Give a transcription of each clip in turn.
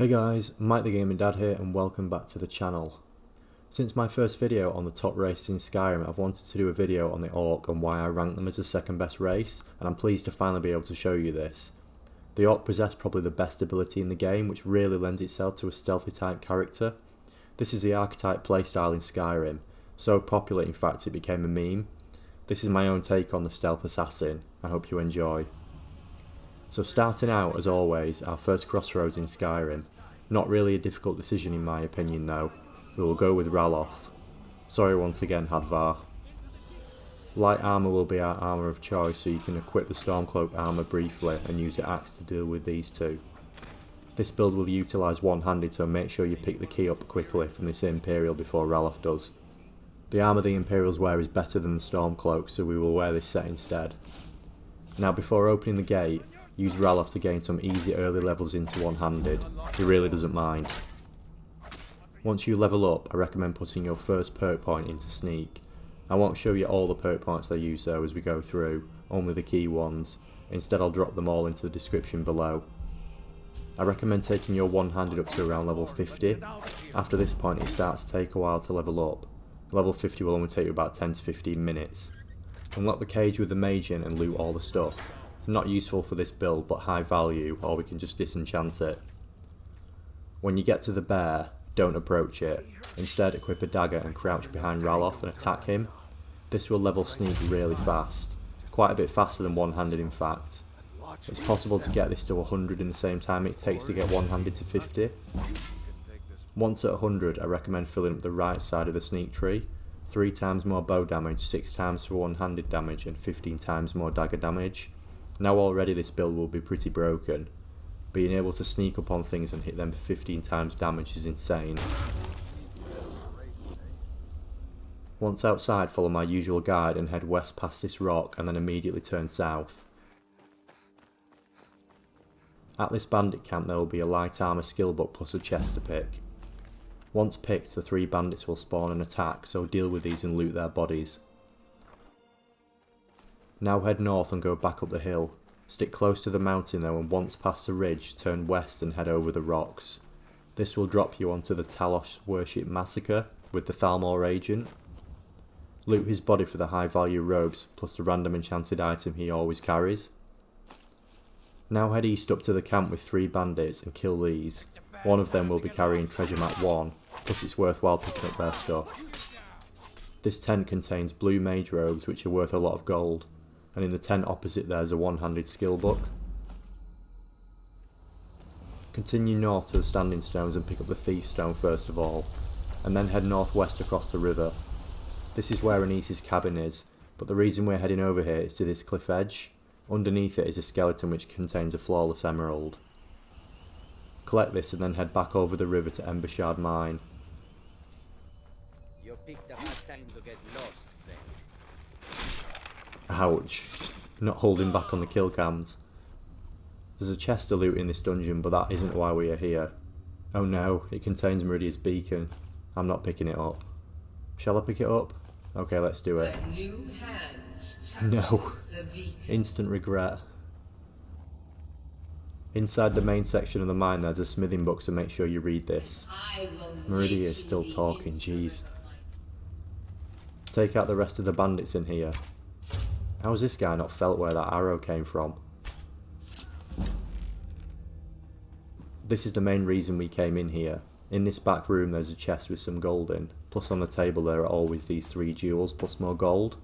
Hey guys, Mike the Gaming Dad here and welcome back to the channel. Since my first video on the top races in Skyrim, I've wanted to do a video on the Orc and why I rank them as the second best race, and I'm pleased to finally be able to show you this. The Orc possess probably the best ability in the game, which really lends itself to a stealthy type character. This is the archetype playstyle in Skyrim, so popular in fact it became a meme. This is my own take on the stealth assassin. I hope you enjoy. So starting out, as always, our first crossroads in Skyrim. Not really a difficult decision in my opinion though. We will go with Ralof. Sorry once again Hadvar. Light armour will be our armour of choice, so you can equip the Stormcloak armour briefly and use the axe to deal with these two. This build will utilise one-handed, so make sure you pick the key up quickly from this Imperial before Ralof does. The armour the Imperials wear is better than the Stormcloak, so we will wear this set instead. Now before opening the gate, use Ralof to gain some easy early levels into one-handed. He really doesn't mind. Once you level up, I recommend putting your first perk point into Sneak. I won't show you all the perk points I use though as we go through, only the key ones. Instead I'll drop them all into the description below. I recommend taking your one-handed up to around level 50. After this point it starts to take a while to level up. Level 50 will only take you about 10 to 15 minutes. Unlock the cage with the mage in and loot all the stuff. Not useful for this build but high value, or we can just disenchant it. When you get to the bear, don't approach it. Instead equip a dagger and crouch behind Ralof and attack him. This will level Sneak really fast. Quite a bit faster than one-handed in fact. It's possible to get this to 100 in the same time it takes to get one-handed to 50. Once at 100 I recommend filling up the right side of the Sneak tree. 3 times more bow damage, 6 times for one-handed damage and 15 times more dagger damage. Now already this build will be pretty broken. Being able to sneak up on things and hit them for 15 times damage is insane. Once outside, follow my usual guide and head west past this rock and then immediately turn south. At this bandit camp there will be a light armour skill book plus a chest to pick. Once picked, the 3 bandits will spawn and attack, so deal with these and loot their bodies. Now head north and go back up the hill. Stick close to the mountain though, and once past the ridge turn west and head over the rocks. This will drop you onto the Talos Worship Massacre with the Thalmor agent. Loot his body for the high value robes plus the random enchanted item he always carries. Now head east up to the camp with 3 bandits and kill these. One of them will be carrying treasure map 1, plus it's worthwhile picking up their stuff. This tent contains blue mage robes which are worth a lot of gold. And in the tent opposite there's a one-handed skill book. Continue north to the standing stones and pick up the thief stone first of all, and then head northwest across the river. This is where Anice's cabin is, but the reason we're heading over here is to this cliff edge. Underneath it is a skeleton which contains a flawless emerald. Collect this and then head back over the river to Embershard Mine. You picked a hard time to get lost, friend. Ouch. Not holding back on the kill cams. There's a chest of loot in this dungeon, but that isn't why we are here. Oh no, it contains Meridia's beacon. I'm not picking it up. Shall I pick it up? Okay, let's do it. No. Instant regret. Inside the main section of the mine there's a smithing book, so make sure you read this. Meridia is still talking, jeez. Take out the rest of the bandits in here. How has this guy not felt where that arrow came from? This is the main reason we came in here. In this back room there's a chest with some gold in, plus on the table there are always these 3 jewels plus more gold.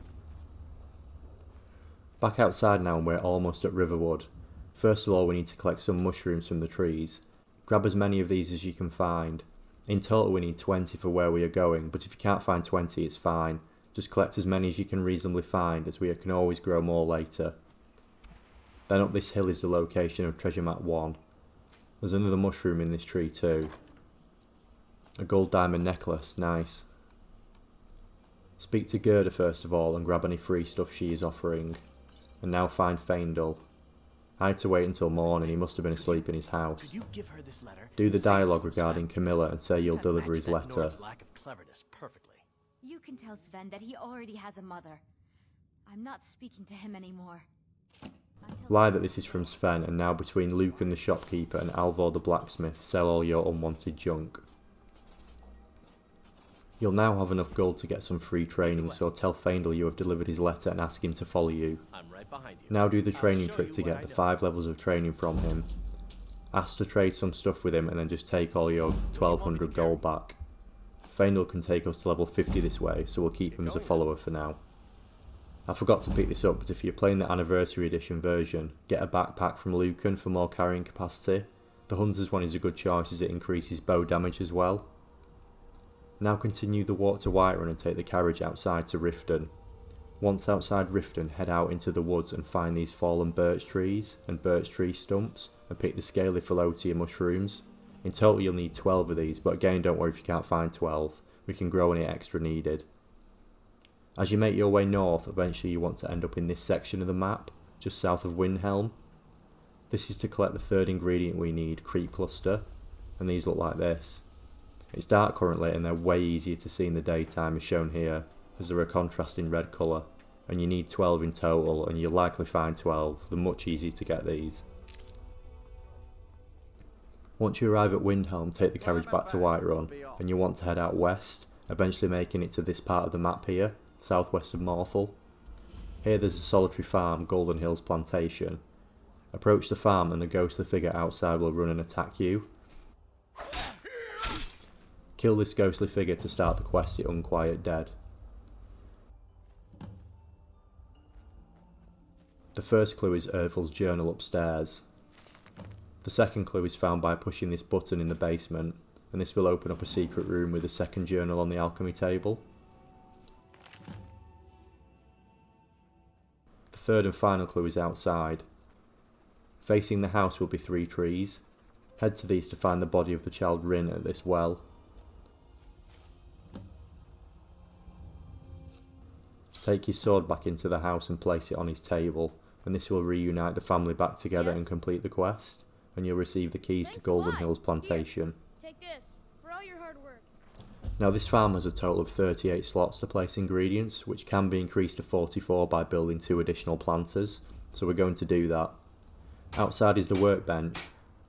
Back outside now and we're almost at Riverwood. First of all we need to collect some mushrooms from the trees. Grab as many of these as you can find. In total we need 20 for where we are going, but if you can't find 20 it's fine. Just collect as many as you can reasonably find, as we can always grow more later. Then up this hill is the location of treasure map 1. There's another mushroom in this tree too. A gold diamond necklace, nice. Speak to Gerda first of all and grab any free stuff she is offering. And now find Faendal. I had to wait until morning, he must have been asleep in his house. Do the dialogue regarding Camilla and say you'll deliver his letter. You can tell Sven that he already has a mother. I'm not speaking to him anymore. Lie that this is from Sven, and now between Lucan the shopkeeper and Alvor the blacksmith, sell all your unwanted junk. You'll now have enough gold to get some free training, so tell Faendal you have delivered his letter and ask him to follow you. Now do the training trick to get the 5 levels of training from him. Ask to trade some stuff with him and then just take all your 1200 gold back. Faendal can take us to level 50 this way, so we'll keep him as a follower for now. I forgot to pick this up, but if you're playing the Anniversary Edition version, get a backpack from Lucan for more carrying capacity. The Hunter's one is a good choice as it increases bow damage as well. Now continue the walk to Whiterun and take the carriage outside to Riften. Once outside Riften, head out into the woods and find these fallen birch trees and birch tree stumps and pick the scaly phyllotia mushrooms. In total you'll need 12 of these, but again don't worry if you can't find 12, we can grow any extra needed. As you make your way north, eventually you want to end up in this section of the map, just south of Windhelm. This is to collect the third ingredient we need, creep cluster, and these look like this. It's dark currently and they're way easier to see in the daytime as shown here, as they're a contrasting red colour, and you need 12 in total and you'll likely find 12, they're much easier to get these. Once you arrive at Windhelm, take the carriage back to Whiterun, and you want to head out west, eventually making it to this part of the map here, southwest of Morthal. Here there's a solitary farm, Golden Hills Plantation. Approach the farm and the ghostly figure outside will run and attack you. Kill this ghostly figure to start the quest, the Unquiet Dead. The first clue is Ervil's journal upstairs. The second clue is found by pushing this button in the basement, and this will open up a secret room with a second journal on the alchemy table. The third and final clue is outside. Facing the house will be 3 trees. Head to these to find the body of the child Rin at this well. Take your sword back into the house and place it on his table, and this will reunite the family back together and complete the quest, and you'll receive the keys to Golden Hills Plantation. Here, take this for all your hard work. Now this farm has a total of 38 slots to place ingredients, which can be increased to 44 by building 2 additional planters, so we're going to do that. Outside is the workbench.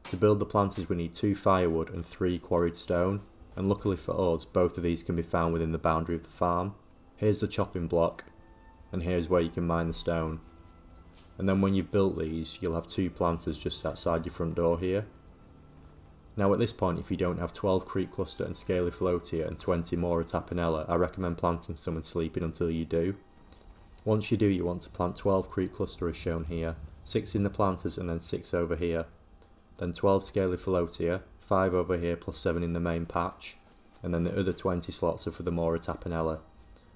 To build the planters we need 2 firewood and 3 quarried stone, and luckily for us both of these can be found within the boundary of the farm. Here's the chopping block, and here's where you can mine the stone. And then when you've built these, you'll have 2 planters just outside your front door here. Now at this point, if you don't have 12 creep cluster and scaly phyllotia and 20 more tapenella, I recommend planting some and sleeping until you do. Once you do, you want to plant 12 creep cluster as shown here, 6 in the planters and then 6 over here. Then 12 scaly phyllotia, 5 over here plus 7 in the main patch, and then the other 20 slots are for the more tapenella.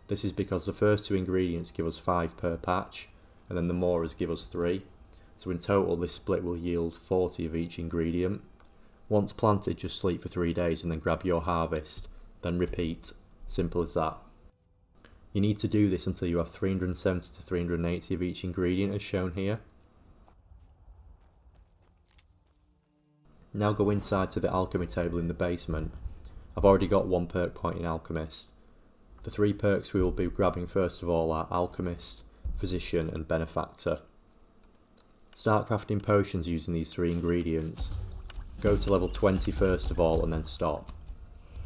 This is because the first 2 ingredients give us 5 per patch, and then the Moras give us 3. So in total this split will yield 40 of each ingredient. Once planted, just sleep for 3 days and then grab your harvest, then repeat. Simple as that. You need to do this until you have 370 to 380 of each ingredient as shown here. Now go inside to the alchemy table in the basement. I've already got 1 perk point in Alchemist. The 3 perks we will be grabbing first of all are Alchemist, Physician and Benefactor. Start crafting potions using these 3 ingredients. Go to level 20 first of all and then stop.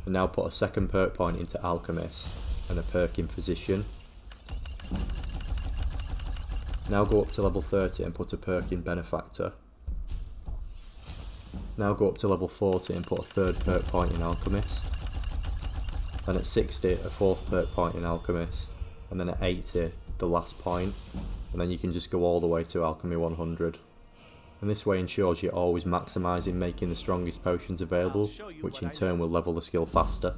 And now put a 2nd perk point into Alchemist and a perk in Physician. Now go up to level 30 and put a perk in Benefactor. Now go up to level 40 and put a 3rd perk point in Alchemist. Then at 60 a 4th perk point in Alchemist, and then at 80 the last point, and then you can just go all the way to Alchemy 100. And this way ensures you're always maximising making the strongest potions available, which in turn will level the skill faster.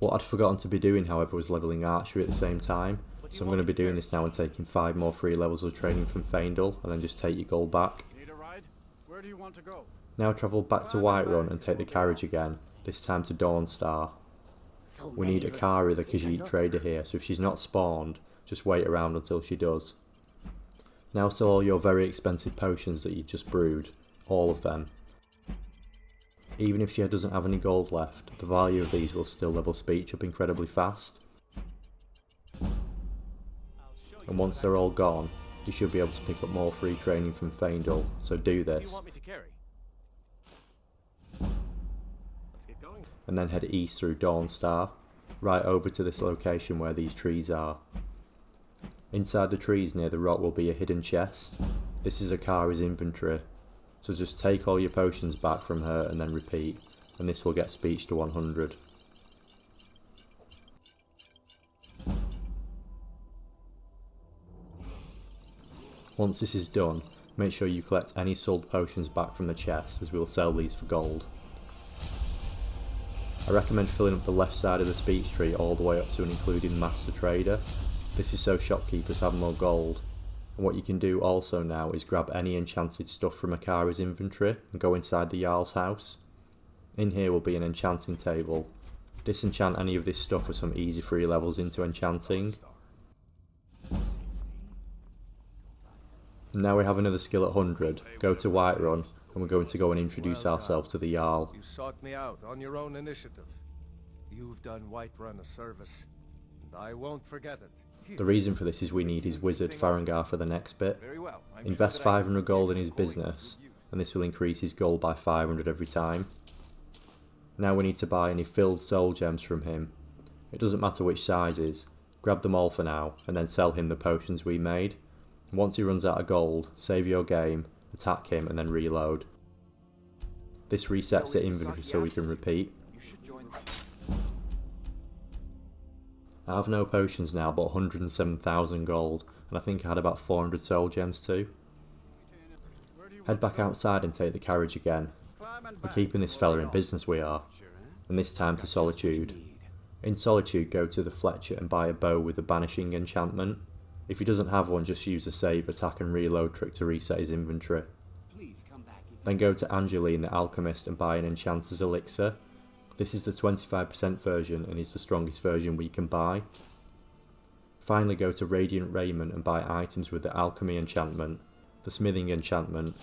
What I'd forgotten to be doing however was levelling Archery at the same time, so I'm going to be doing this now and taking 5 more free levels of training from Faendal, and then just take your gold back. Where do you want to go? Now travel back to Whiterun and take the carriage again, this time to Dawnstar. We need Arcane, the Khajiit trader here, so if she's not spawned, just wait around until she does. Now sell all your very expensive potions that you just brewed, all of them. Even if she doesn't have any gold left, the value of these will still level speech up incredibly fast. And once they're all gone, you should be able to pick up more free training from Faendal, so do What do you this. want me to carry? Let's get going. And then head east through Dawnstar, right over to this location where these trees are. Inside the trees near the rock will be a hidden chest. This is Akari's inventory, so just take all your potions back from her and then repeat, and this will get speech to 100. Once this is done, make sure you collect any sold potions back from the chest, as we will sell these for gold. I recommend filling up the left side of the speech tree all the way up to and including Master Trader. This is so shopkeepers have more gold. And what you can do also now is grab any enchanted stuff from Akari's inventory and go inside the Jarl's house. In here will be an enchanting table. Disenchant any of this stuff for some easy free levels into enchanting. And now we have another skill at 100, go to Whiterun, and we're going to go and introduce ourselves to the Jarl. You sought me out on your own initiative. You've done Whiterun a service, and I won't forget it. The reason for this is we need his wizard Farengar for the next bit. Very well. Invest 500 gold in his business, and this will increase his gold by 500 every time. Now we need to buy any filled soul gems from him. It doesn't matter which sizes, grab them all for now, and then sell him the potions we made. Once he runs out of gold, save your game, attack him and then reload. This resets the inventory so we can repeat. I have no potions now but 107,000 gold, and I think I had about 400 soul gems too. Head back outside and take the carriage again. We're keeping this fella in business, we are. And this time to Solitude. In Solitude, go to the Fletcher and buy a bow with a banishing enchantment. If he doesn't have one, just use a save, attack and reload trick to reset his inventory. Then go to Angeline the Alchemist and buy an Enchanter's Elixir. This is the 25% version and is the strongest version we can buy. Finally go to Radiant Raiment and buy items with the Alchemy enchantment, the Smithing enchantment,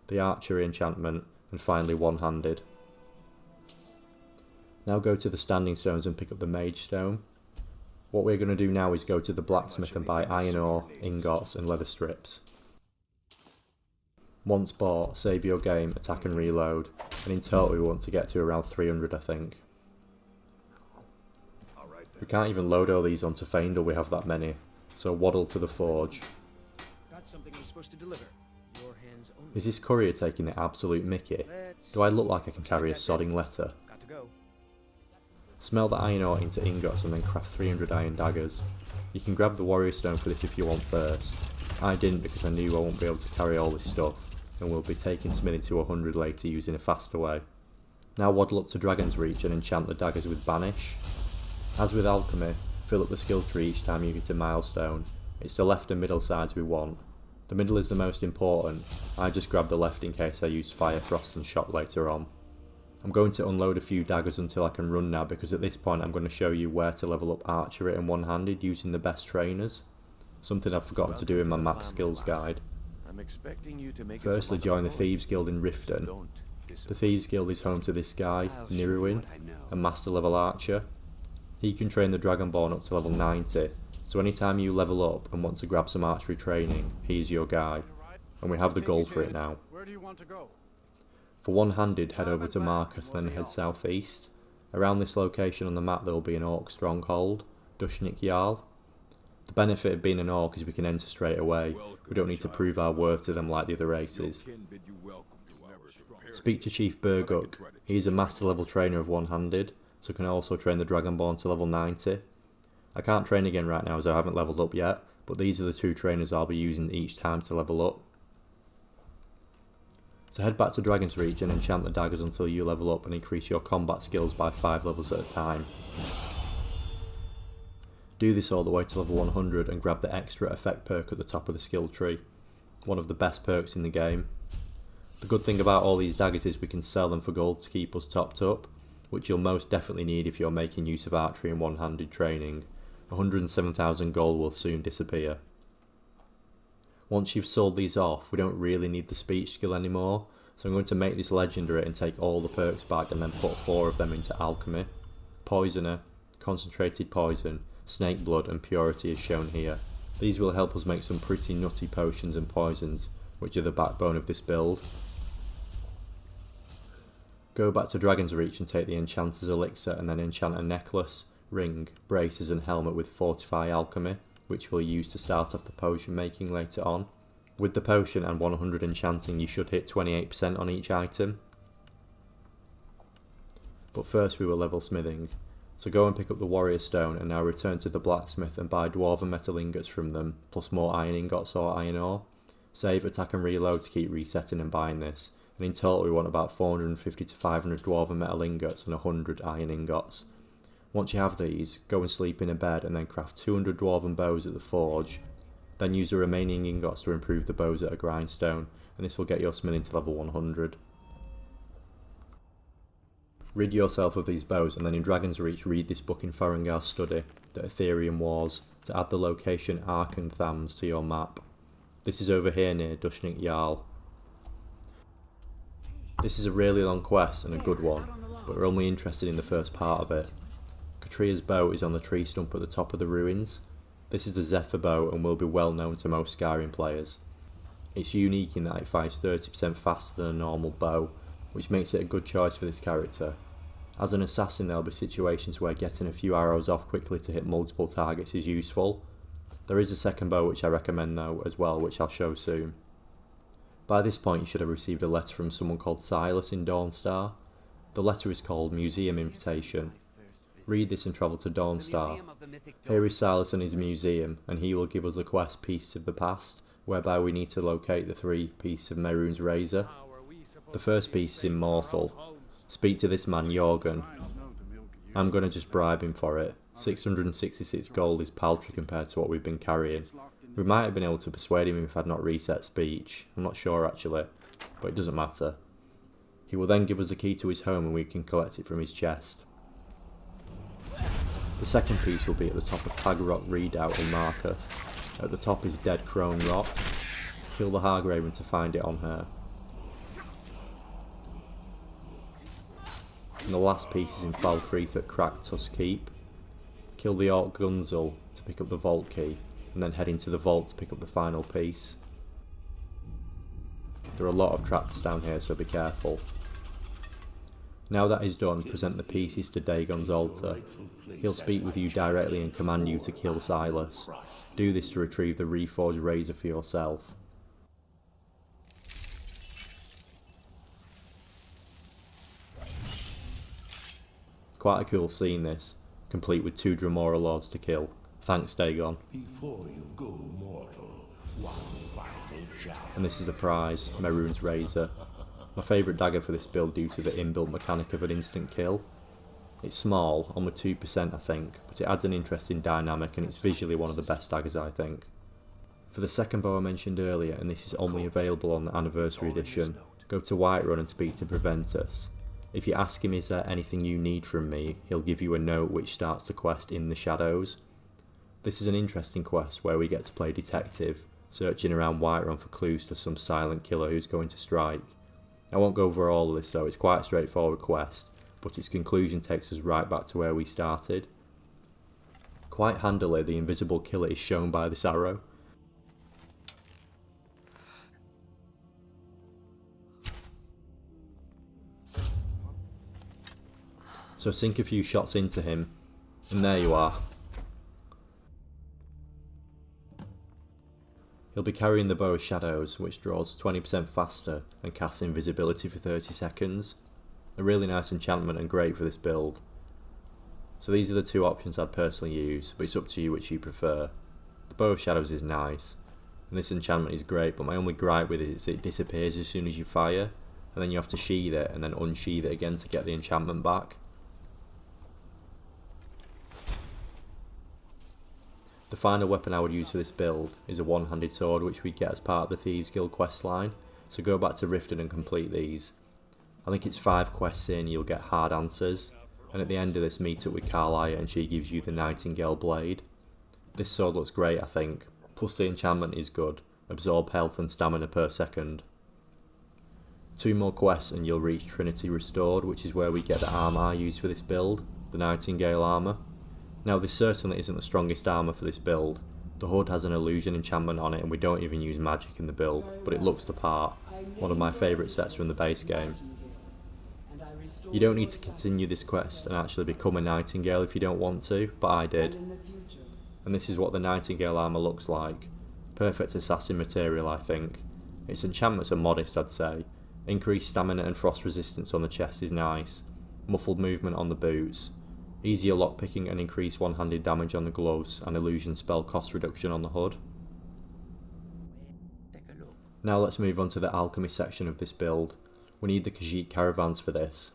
the Archery enchantment, and finally One-Handed. Now go to the Standing Stones and pick up the Mage Stone. What we're going to do now is go to the Blacksmith and buy iron ore, ingots and leather strips. Once bought, save your game, attack and reload, and in total we want to get to around 300 I think. We can't even load all these onto Faendal, we have that many, so waddle to the forge. Got something I'm supposed to deliver. Your hands only. Is this courier taking the absolute mickey? Do I look like I can carry a sodding letter? Got to go. Smelt the iron ore into ingots and then craft 300 iron daggers. You can grab the warrior stone for this if you want first. I didn't because I knew I won't be able to carry all this stuff, and we'll be taking smithing to 100 later using a faster way. Now waddle up to Dragon's Reach and enchant the daggers with Banish. As with Alchemy, fill up the skill tree each time you hit a milestone. It's the left and middle sides we want. The middle is the most important. I just grab the left in case I use Fire, Frost and Shock later on. I'm going to unload a few daggers until I can run now, because at this point I'm going to show you where to level up Archery and One-Handed using the best trainers. Something I've forgotten to do in my map skills guide. I'm expecting you to make Firstly, join the Thieves Guild in Riften. The Thieves Guild is home to this guy, Niruin, a master level archer. He can train the Dragonborn up to level 90, so anytime you level up and want to grab some archery training, he's your guy. And we have the gold for it now. Where do you want to go? For One-Handed, head over to Marketh, then head southeast. Around this location on the map there will be an orc stronghold, Dushnik Jarl. The benefit of being an orc is we can enter straight away. We don't need to prove our worth to them like the other races. Speak to Chief Burguk. He is a master level trainer of One-Handed, so can also train the Dragonborn to level 90. I can't train again right now as I haven't leveled up yet, but these are the two trainers I'll be using each time to level up. So head back to Dragon's Reach and enchant the daggers until you level up and increase your combat skills by 5 levels at a time. Do this all the way to level 100 and grab the extra effect perk at the top of the skill tree, one of the best perks in the game. The good thing about all these daggers is we can sell them for gold to keep us topped up, which you'll most definitely need if you're making use of archery and one-handed training. 107,000 gold will soon disappear. Once you've sold these off, we don't really need the speech skill anymore, so I'm going to make this legendary and take all the perks back and then put 4 of them into Alchemy. Poisoner, Concentrated Poison, Snakeblood and Purity is shown here. These will help us make some pretty nutty potions and poisons, which are the backbone of this build. Go back to Dragon's Reach and take the Enchanter's Elixir and then enchant a necklace, ring, braces and helmet with Fortify Alchemy, which we'll use to start off the potion making later on. With the potion and 100 enchanting you should hit 28% on each item. But first we will level smithing. So go and pick up the warrior stone and now return to the blacksmith and buy dwarven metal ingots from them, plus more iron ingots or iron ore. Save, attack and reload to keep resetting and buying this. And in total we want about 450 to 500 dwarven metal ingots and 100 iron ingots. Once you have these, go and sleep in a bed and then craft 200 dwarven bows at the forge. Then use the remaining ingots to improve the bows at a grindstone, and this will get your smithing to level 100. Rid yourself of these bows and then in Dragon's Reach read this book in Farengar's study, The Ethereum Wars, to add the location Arcane to your map. This is over here near Dushnik Jarl. This is a really long quest and a good one, but we're only interested in the first part of it. Katria's bow is on the tree stump at the top of the ruins. This is the Zephyr bow and will be well known to most Skyrim players. It's unique in that it fires 30% faster than a normal bow, which makes it a good choice for this character. As an assassin there will be situations where getting a few arrows off quickly to hit multiple targets is useful. There is a second bow which I recommend though as well, which I'll show soon. By this point you should have received a letter from someone called Silas in Dawnstar. The letter is called Museum Invitation. Read this and travel to Dawnstar. Here is Silas and his museum, and he will give us the quest Pieces of the Past, whereby we need to locate the 3 pieces of Mehrunes Razor. The first piece is in Morthal. Speak to this man Jorgen. I'm gonna just bribe him for it. 666 gold is paltry compared to what we've been carrying. We might have been able to persuade him if I'd not reset speech. I'm not sure actually, but it doesn't matter. He will then give us a key to his home and we can collect it from his chest. The second piece will be at the top of Tagrock Redoubt in Marketh. At the top is Dead Crone Rock. Kill the Hargraven to find it on her. And the last piece is in Falkreath at Cracked Tusk Keep. Kill the Orc Gunzel to pick up the vault key, and then head into the vault to pick up the final piece. There are a lot of traps down here, so be careful. Now that is done, present the pieces to Dagon's altar. He'll speak with you directly and command you to kill Silas. Do this to retrieve the reforged razor for yourself. Quite a cool scene this, complete with 2 Dremora Lords to kill. Thanks Dagon. Before you go mortal, one vital job. And this is the prize, Mehrunes Razor. My favourite dagger for this build due to the inbuilt mechanic of an instant kill. It's small, only 2% I think, but it adds an interesting dynamic and it's visually one of the best daggers I think. For the second bow I mentioned earlier, and this is only available on the Anniversary Edition, go to Whiterun and speak to Preventus. If you ask him is there anything you need from me, he'll give you a note which starts the quest In the Shadows. This is an interesting quest where we get to play detective, searching around Whiterun for clues to some silent killer who's going to strike. I won't go over all of this though, it's quite a straightforward quest, but its conclusion takes us right back to where we started. Quite handily, the invisible killer is shown by this arrow. So sink a few shots into him, and there you are. He'll be carrying the Bow of Shadows, which draws 20% faster and casts invisibility for 30 seconds. A really nice enchantment and great for this build. So these are the 2 options I'd personally use, but it's up to you which you prefer. The Bow of Shadows is nice, and this enchantment is great, but my only gripe with it is it disappears as soon as you fire, and then you have to sheathe it and then unsheathe it again to get the enchantment back. The final weapon I would use for this build is a one-handed sword which we get as part of the Thieves Guild questline, so go back to Riften and complete these. I think it's 5 quests in, you'll get hard answers, and at the end of this meet up with Carlia and she gives you the Nightingale Blade. This sword looks great I think, plus the enchantment is good, absorb health and stamina per second. 2 more quests and you'll reach Trinity Restored, which is where we get the armour I use for this build, the Nightingale armour. Now this certainly isn't the strongest armour for this build, The hood has an illusion enchantment on it and we don't even use magic in the build, but it looks the part. One of my favourite sets from the base game. You don't need to continue this quest and actually become a Nightingale if you don't want to, but I did. And this is what the Nightingale armour looks like. Perfect assassin material, I think. Its enchantments are modest, I'd say. Increased stamina and frost resistance on the chest is nice. Muffled movement on the boots. Easier lockpicking and increased one-handed damage on the gloves, and illusion spell cost reduction on the hood. Now let's move on to the alchemy section of this build. We need the Khajiit caravans for this.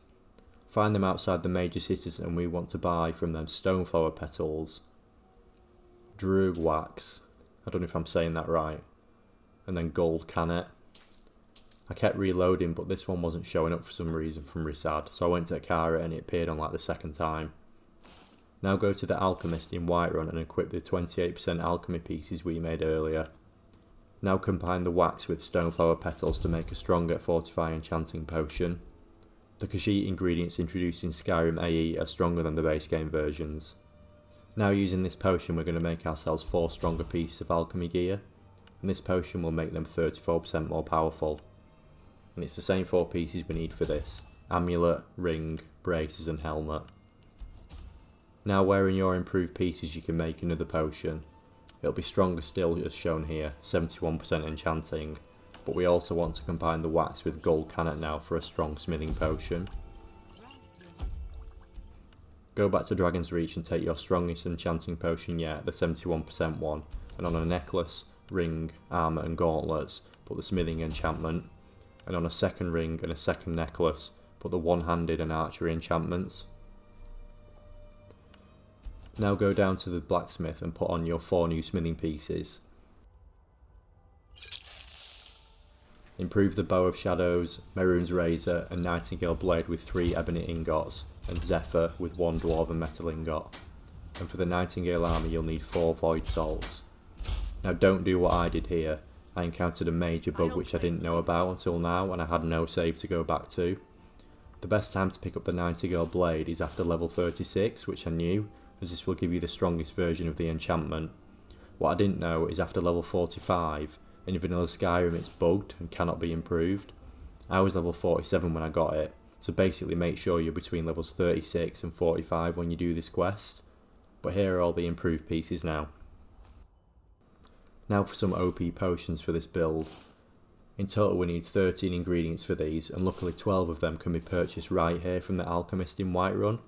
Find them outside the major cities and we want to buy from them stoneflower petals, drug wax, I don't know if I'm saying that right, and then gold cannet. I kept reloading but this one wasn't showing up for some reason from Risad, so I went to Akara and it appeared on like the second time. Now go to the Alchemist in Whiterun and equip the 28% alchemy pieces we made earlier. Now combine the wax with stoneflower petals to make a stronger fortify enchanting potion. The Khajiit ingredients introduced in Skyrim AE are stronger than the base game versions. Now using this potion we're going to make ourselves 4 stronger pieces of alchemy gear, and this potion will make them 34% more powerful. And it's the same 4 pieces we need for this: amulet, ring, braces and helmet. Now wearing your improved pieces you can make another potion. It'll be stronger still as shown here, 71% enchanting, but we also want to combine the wax with gold cannet now for a strong smithing potion. Go back to Dragon's Reach and take your strongest enchanting potion yet, the 71% one, and on a necklace, ring, armour and gauntlets put the smithing enchantment, and on a second ring and a second necklace put the one-handed and archery enchantments. Now go down to the blacksmith and put on your 4 new smithing pieces. Improve the Bow of Shadows, Mehrunes Razor and Nightingale Blade with 3 ebony ingots, and Zephyr with 1 Dwarven metal ingot. And for the Nightingale armour you'll need 4 Void Salts. Now don't do what I did here. I encountered a major bug which I didn't know about until now and I had no save to go back to. The best time to pick up the Nightingale Blade is after level 36, which I knew, as this will give you the strongest version of the enchantment. What I didn't know is after level 45, in vanilla Skyrim it's bugged and cannot be improved. I was level 47 when I got it, so basically make sure you're between levels 36 and 45 when you do this quest. But here are all the improved pieces now. Now for some OP potions for this build. In total we need 13 ingredients for these, and luckily 12 of them can be purchased right here from the Alchemist in Whiterun.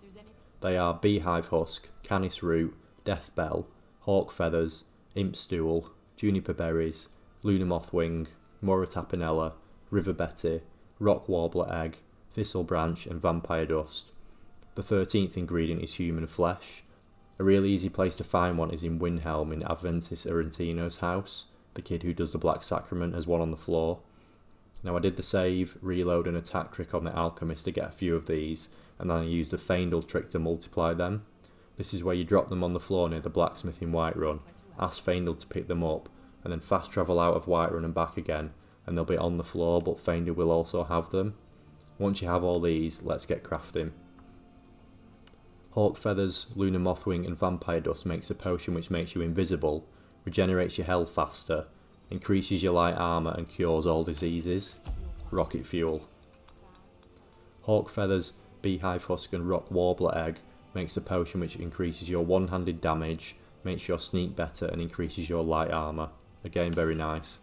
They are Beehive Husk, Canis Root, Death Bell, Hawk Feathers, Imp Stool, Juniper Berries, Luna Mothwing, Mora Tapinella, River Betty, Rock Warbler Egg, Thistle Branch and Vampire Dust. The 13th ingredient is human flesh. A really easy place to find one is in Windhelm in Adventus Arantino's house. The kid who does the Black Sacrament has one on the floor. Now I did the save, reload and attack trick on the Alchemist to get a few of these, and then I used the Feindle trick to multiply them. This is where you drop them on the floor near the Blacksmith in Whiterun, ask Feindle to pick them up, and then fast travel out of Whiterun and back again, and they'll be on the floor but Feindle will also have them. Once you have all these, let's get crafting. Hawk Feathers, Luna Mothwing and Vampire Dust makes a potion which makes you invisible, regenerates your health faster, increases your light armour and cures all diseases. Rocket Fuel. Hawk Feathers, Beehive Husk and Rock Warbler Egg makes a potion which increases your one-handed damage, makes your sneak better and increases your light armour. Again very nice.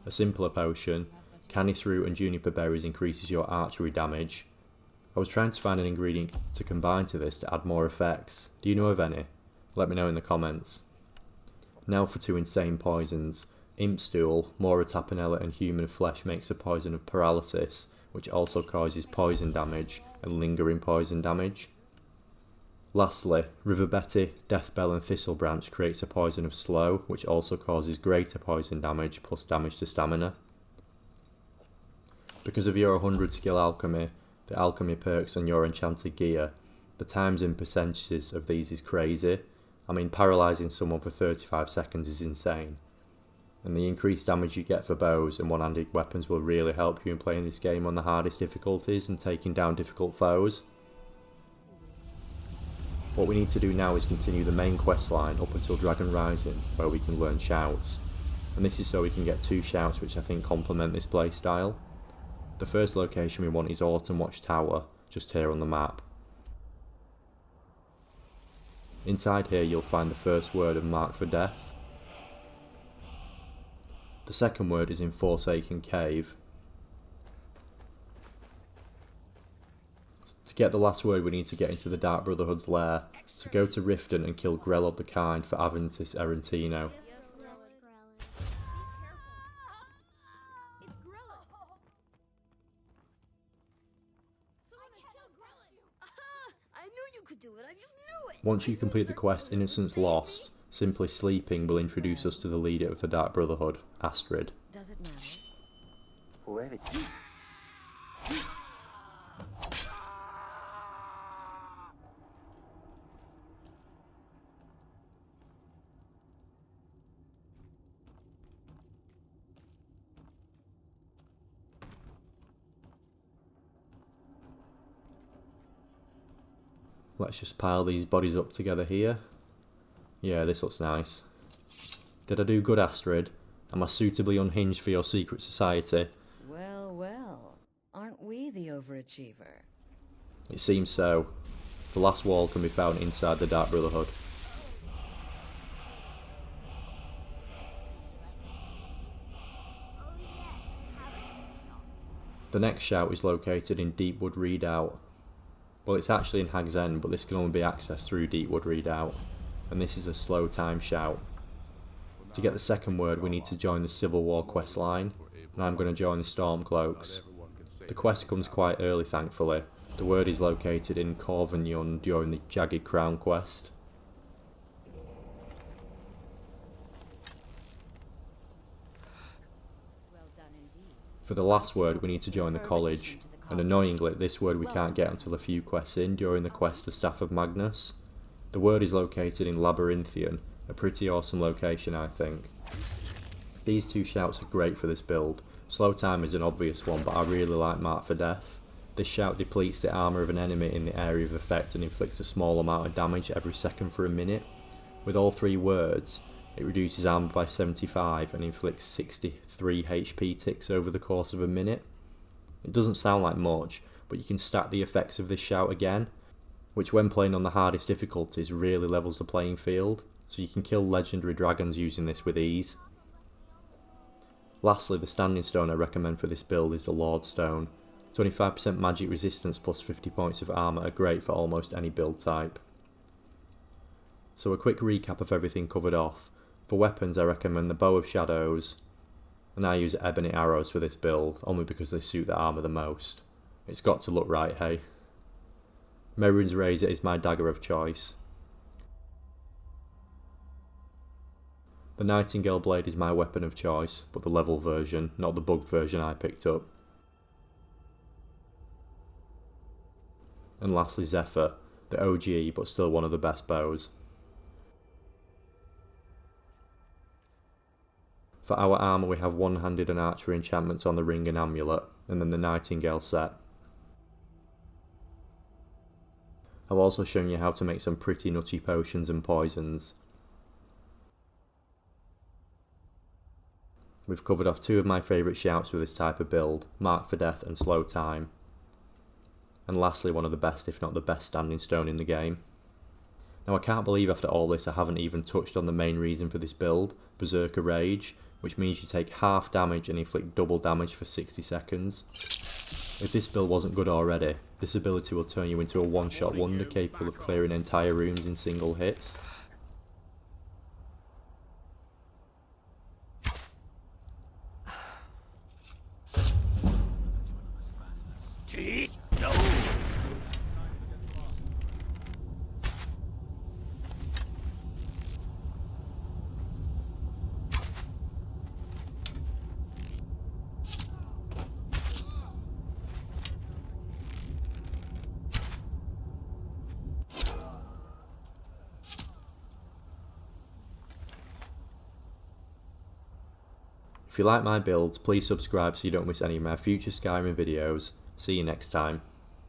A simpler potion, Canis Root and Juniper Berries increases your archery damage. I was trying to find an ingredient to combine to this to add more effects. Do you know of any? Let me know in the comments. Now for 2 insane poisons. Imp Stool, Mora Tapinella and Human Flesh makes a poison of paralysis, which also causes poison damage and lingering poison damage. Lastly, River Betty, Death Bell and Thistle Branch creates a poison of slow, which also causes greater poison damage plus damage to stamina. Because of your 100 skill alchemy, the alchemy perks on your enchanted gear, the times and percentages of these is crazy. I mean, paralysing someone for 35 seconds is insane. And the increased damage you get for bows and one-handed weapons will really help you in playing this game on the hardest difficulties and taking down difficult foes. What we need to do now is continue the main quest line up until Dragon Rising, where we can learn shouts. And this is so we can get 2 shouts which I think complement this playstyle. The first location we want is Autumn Watch Tower, just here on the map. Inside here you'll find the first word of Mark for Death. The second word is in Forsaken Cave. To get the last word we need to get into the Dark Brotherhood's lair, so go to Riften and kill Grelod the Kind for Aventus Erentino. Once you complete the quest Innocence Lost, simply sleeping will introduce us to the leader of the Dark Brotherhood, Astrid. Does it matter? Let's just pile these bodies up together here. Yeah, this looks nice. Did I do good, Astrid? Am I suitably unhinged for your secret society? Well, well. Aren't we the overachiever? It seems so. The last wall can be found inside the Dark Brotherhood. The next shout is located in Deepwood Redoubt. Well, it's actually in Hag's End, but this can only be accessed through Deepwood Redoubt, and this is a slow time shout. To get the second word we need to join the Civil War quest line, and I'm going to join the Stormcloaks. The quest comes quite early thankfully. The word is located in Corvignon during the Jagged Crown quest. For the last word we need to join the college, and annoyingly this word we can't get until a few quests in during the quest The Staff of Magnus. The word is located in Labyrinthian, a pretty awesome location I think. These 2 shouts are great for this build. Slow time is an obvious one, but I really like Mark for Death. This shout depletes the armour of an enemy in the area of effect and inflicts a small amount of damage every second for a minute. With all 3 words, it reduces armour by 75 and inflicts 63 HP ticks over the course of a minute. It doesn't sound like much, but you can stack the effects of this shout again, which when playing on the hardest difficulties really levels the playing field, so you can kill legendary dragons using this with ease. Lastly, the standing stone I recommend for this build is the Lord Stone. 25% magic resistance plus 50 points of armour are great for almost any build type. So a quick recap of everything covered off. For weapons I recommend the Bow of Shadows, and I use ebony arrows for this build, only because they suit the armour the most. It's got to look right, hey? Merrin's Razor is my dagger of choice. The Nightingale Blade is my weapon of choice, but the level version, not the bugged version I picked up. And lastly Zephyr, the OG but still one of the best bows. For our armour we have one-handed and archery enchantments on the ring and amulet, and then the Nightingale set. I've also shown you how to make some pretty nutty potions and poisons. We've covered off 2 of my favourite shouts with this type of build, Mark for Death and Slow Time. And lastly one of the best if not the best standing stone in the game. Now I can't believe after all this I haven't even touched on the main reason for this build, Berserker Rage, which means you take half damage and inflict double damage for 60 seconds. If this build wasn't good already, this ability will turn you into a one-shot wonder capable of clearing entire rooms in single hits. If you like my builds, please subscribe so you don't miss any of my future Skyrim videos. See you next time.